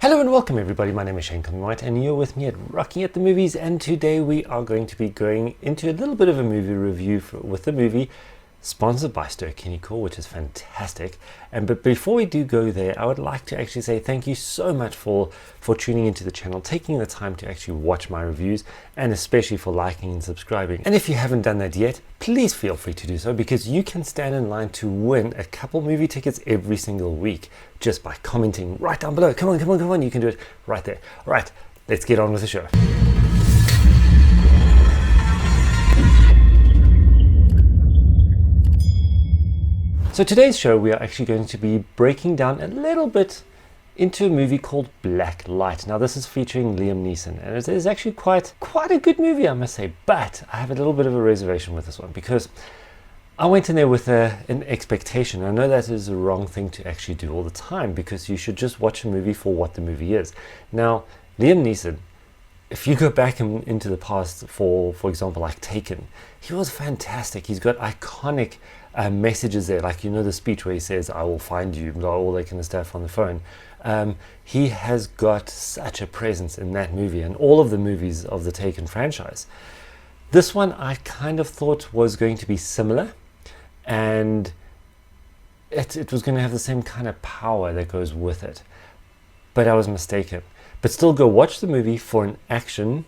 Hello and welcome everybody, my name is Comley-White and you're with me at Rocking at the Movies, and today we are going to be going into a little bit of a movie review with the movie sponsored by Sterkinekor, which is fantastic. But before we do go there, I would like to actually say thank you so much for tuning into the channel, taking the time to actually watch my reviews, and especially for liking and subscribing. And if you haven't done that yet, please feel free to do so, because you can stand in line to win a couple movie tickets every single week just by commenting right down below. Come on, you can do it right there. All right, let's get on with the show. So today's show, we are actually going to be breaking down a little bit into a movie called BLACKLIGHT. Now this is featuring Liam Neeson, and it is actually quite a good movie, I must say, but I have a little bit of a reservation with this one because I went in there with an expectation. I know that is the wrong thing to actually do all the time, because you should just watch a movie for what the movie is. Now, Liam Neeson, if you go back into the past, for example, like Taken, he was fantastic. He's got iconic messages there, like, you know, the speech where he says, "I will find you," all that kind of stuff on the phone. He has got such a presence in that movie and all of the movies of the Taken franchise. This one I kind of thought was going to be similar, and it was going to have the same kind of power that goes with it, but I was mistaken. But still, go watch the movie for an action.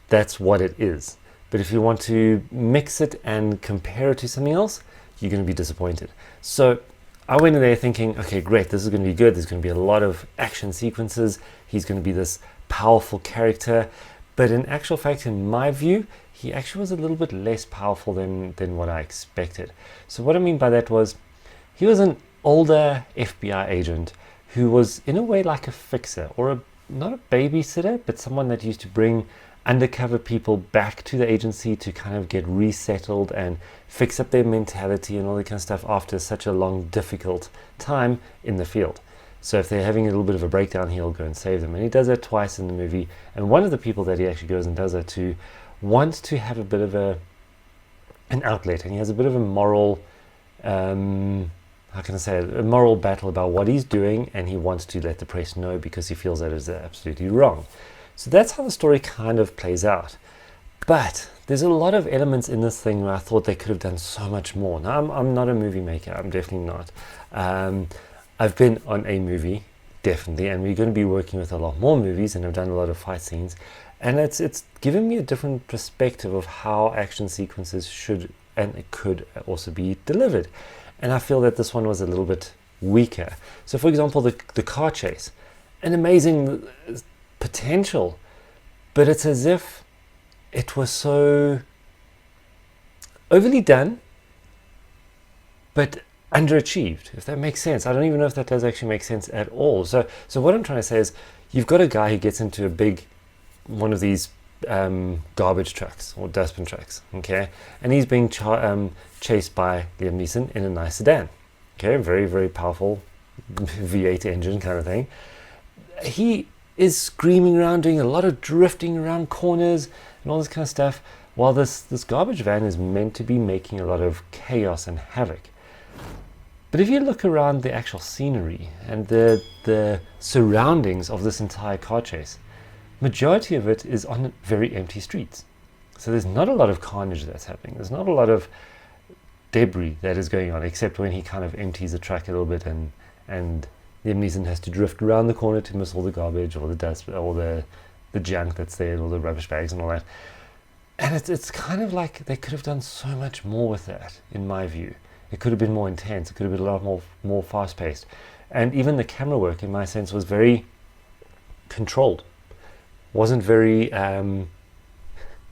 That's what it is. But if you want to mix it and compare it to something else, you're going to be disappointed. So I went in there thinking, okay, great, this is going to be good. There's going to be a lot of action sequences. He's going to be this powerful character. But in actual fact, in my view, he actually was a little bit less powerful than what I expected. So what I mean by that was, he was an older FBI agent who was in a way like a fixer, or not a babysitter, but someone that used to bring undercover people back to the agency to kind of get resettled and fix up their mentality and all that kind of stuff after such a long, difficult time in the field. So if they're having a little bit of a breakdown, he'll go and save them. And he does that twice in the movie. And one of the people that he actually goes and does that to wants to have a bit of an outlet, and he has a bit of a moral, how can I say it, a moral battle about what he's doing, and he wants to let the press know because he feels that is absolutely wrong. So that's how the story kind of plays out. But there's a lot of elements in this thing where I thought they could have done so much more. Now, I'm not a movie maker. I'm definitely not. I've been on a movie, definitely, and we're going to be working with a lot more movies, and I've done a lot of fight scenes. And it's given me a different perspective of how action sequences should and it could also be delivered. And I feel that this one was a little bit weaker. So for example, the car chase, an amazing potential, but it's as if it was so overly done but underachieved, if that makes sense. I don't even know if that does actually make sense at all. So what I'm trying to say is, you've got a guy who gets into one of these garbage trucks or dustbin trucks, okay, and he's being chased by Liam Neeson in a nice sedan, okay, very, very powerful V8 engine kind of thing. He is screaming around, doing a lot of drifting around corners and all this kind of stuff, while this garbage van is meant to be making a lot of chaos and havoc. But if you look around the actual scenery and the surroundings of this entire car chase, majority of it is on very empty streets. So there's not a lot of carnage that's happening. There's not a lot of debris that is going on, except when he kind of empties the truck a little bit, and Liam Neeson has to drift around the corner to miss all the garbage or the dust or the junk that's there, all the rubbish bags and all that. And it's kind of like they could have done so much more with that, in my view. It could have been more intense. It could have been a lot more fast-paced. And even the camera work, in my sense, was very controlled. Wasn't very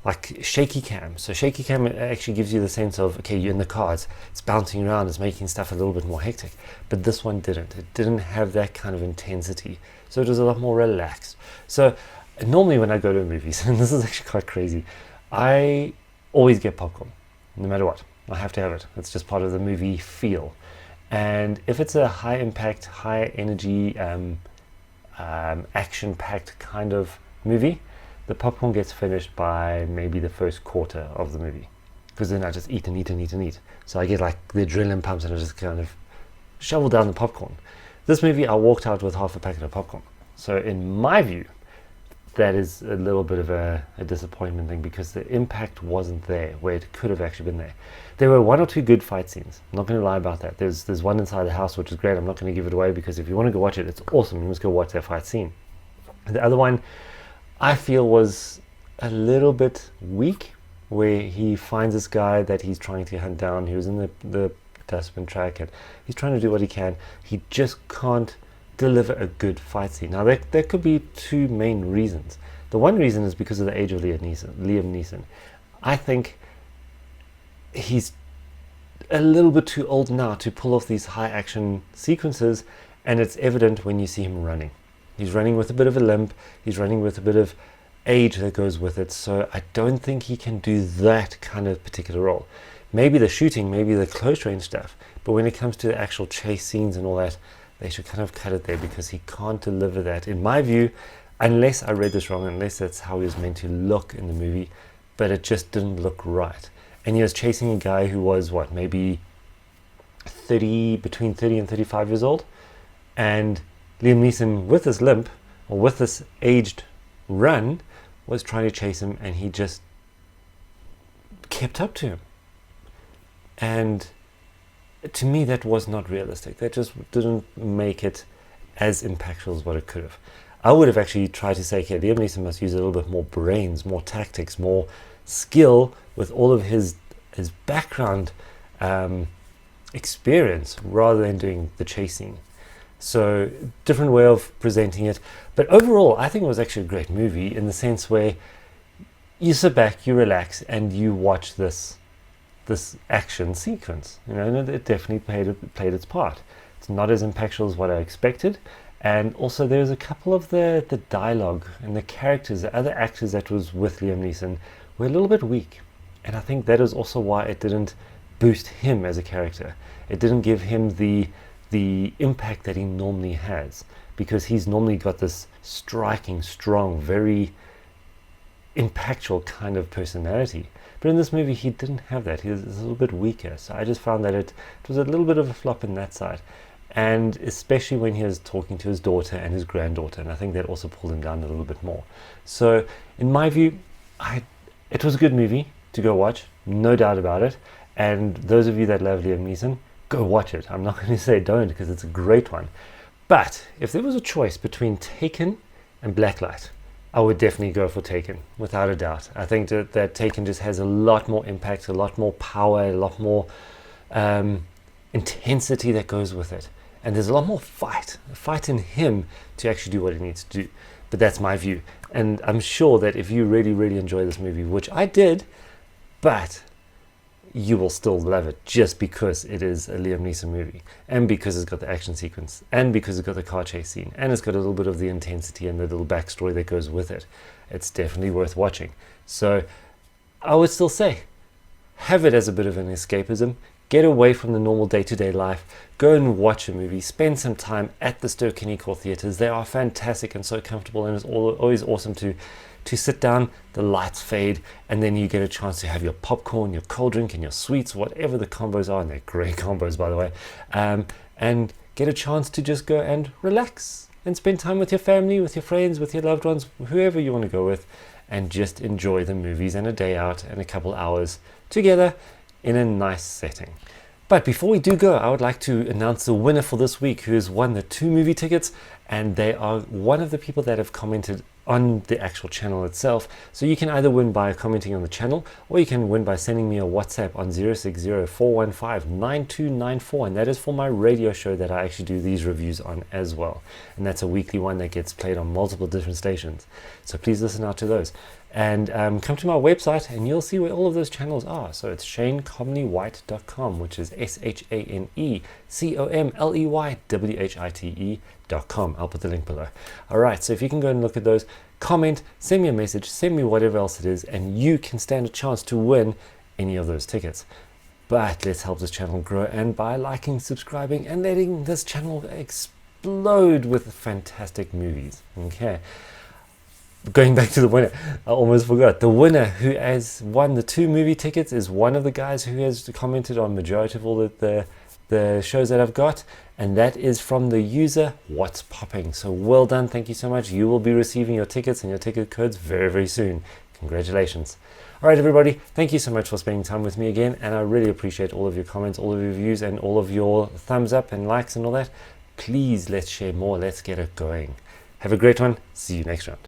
like shaky cam. So shaky cam actually gives you the sense of, okay, you're in the car, it's bouncing around, it's making stuff a little bit more hectic. But this one didn't. It didn't have that kind of intensity. So it was a lot more relaxed. So normally when I go to movies, and this is actually quite crazy, I always get popcorn, no matter what. I have to have it. It's just part of the movie feel. And if it's a high impact, high energy, action-packed kind of movie, the popcorn gets finished by maybe the first quarter of the movie, because then I just eat and eat and eat and eat. So I get like the adrenaline pumps and I just kind of shovel down the popcorn. This movie, I walked out with half a packet of popcorn. So in my view, that is a little bit of a disappointment thing, because the impact wasn't there where it could have actually been there. There were one or two good fight scenes. I'm not going to lie about that. There's one inside the house which is great. I'm not going to give it away, because if you want to go watch it, it's awesome. You must go watch that fight scene. The other one I feel was a little bit weak, where he finds this guy that he's trying to hunt down. He was in the dustbin track, and he's trying to do what he can. He just can't deliver a good fight scene. Now there could be two main reasons. The one reason is because of the age of Liam Neeson. I think he's a little bit too old now to pull off these high action sequences, and it's evident when you see him running. He's running with a bit of a limp, he's running with a bit of age that goes with it, so I don't think he can do that kind of particular role. Maybe the shooting, maybe the close range stuff, but when it comes to the actual chase scenes and all that, they should kind of cut it there, because he can't deliver that, in my view, unless I read this wrong, unless that's how he was meant to look in the movie, but it just didn't look right. And he was chasing a guy who was, what, maybe between 30 and 35 years old, and Liam Neeson, with his limp, or with this aged run, was trying to chase him, and he just kept up to him. And to me, that was not realistic. That just didn't make it as impactful as what it could have. I would have actually tried to say, okay, Liam Neeson must use a little bit more brains, more tactics, more skill with all of his background experience, rather than doing the chasing. So different way of presenting it. But overall, I think it was actually a great movie, in the sense where you sit back, you relax, and you watch this action sequence, and it definitely played its part. It's not as impactful as what I expected, and also there's a couple of the dialogue and the characters, the other actors that was with Liam Neeson, were a little bit weak, and I think that is also why it didn't boost him as a character. It didn't give him the impact that he normally has, because he's normally got this striking, strong, very impactful kind of personality. But in this movie, he didn't have that. He was a little bit weaker. So I just found that it was a little bit of a flop in that side. And especially when he was talking to his daughter and his granddaughter. And I think that also pulled him down a little bit more. So in my view, it was a good movie to go watch. No doubt about it. And those of you that love Liam Neeson, go watch it. I'm not going to say don't, because it's a great one. But if there was a choice between Taken and Blacklight, I would definitely go for Taken, without a doubt. I think that Taken just has a lot more impact, a lot more power, a lot more intensity that goes with it. And there's a lot more fight in him to actually do what he needs to do. But that's my view. And I'm sure that if you really, really enjoy this movie, which I did, but you will still love it, just because it is a Liam Neeson movie, and because it's got the action sequence, and because it's got the car chase scene, and it's got a little bit of the intensity and the little backstory that goes with it. It's definitely worth watching. So I would still say, have it as a bit of an escapism. Get away from the normal day-to-day life. Go and watch a movie. Spend some time at the Sterkinekor theaters. They are fantastic and so comfortable, and it's always awesome to sit down, the lights fade, and then you get a chance to have your popcorn, your cold drink, and your sweets, whatever the combos are, and they're great combos, by the way, and get a chance to just go and relax and spend time with your family, with your friends, with your loved ones, whoever you want to go with, and just enjoy the movies and a day out and a couple hours together in a nice setting. But before we do go, I would like to announce the winner for this week, who has won the 2 movie tickets, and they are one of the people that have commented on the actual channel itself. So you can either win by commenting on the channel, or you can win by sending me a WhatsApp on 060-415-9294, and that is for my radio show that I actually do these reviews on as well. And that's a weekly one that gets played on multiple different stations. So please listen out to those. And come to my website and you'll see where all of those channels are. So it's ShaneComley-White.com, which is ShaneComley-White.com. I'll put the link below. All right, so if you can go and look at those, comment, send me a message, send me whatever else it is, and you can stand a chance to win any of those tickets. But let's help this channel grow, and by liking, subscribing, and letting this channel explode with fantastic movies. Okay. Going back to the winner, I almost forgot. The winner who has won the 2 movie tickets is one of the guys who has commented on majority of all the the shows that I've got, and that is from the user What's Popping. So well done, thank you so much. You will be receiving your tickets and your ticket codes very, very soon. Congratulations. All right, everybody, thank you so much for spending time with me again, and I really appreciate all of your comments, all of your views, and all of your thumbs up and likes and all that. Please, let's share more. Let's get it going. Have a great one. See you next round.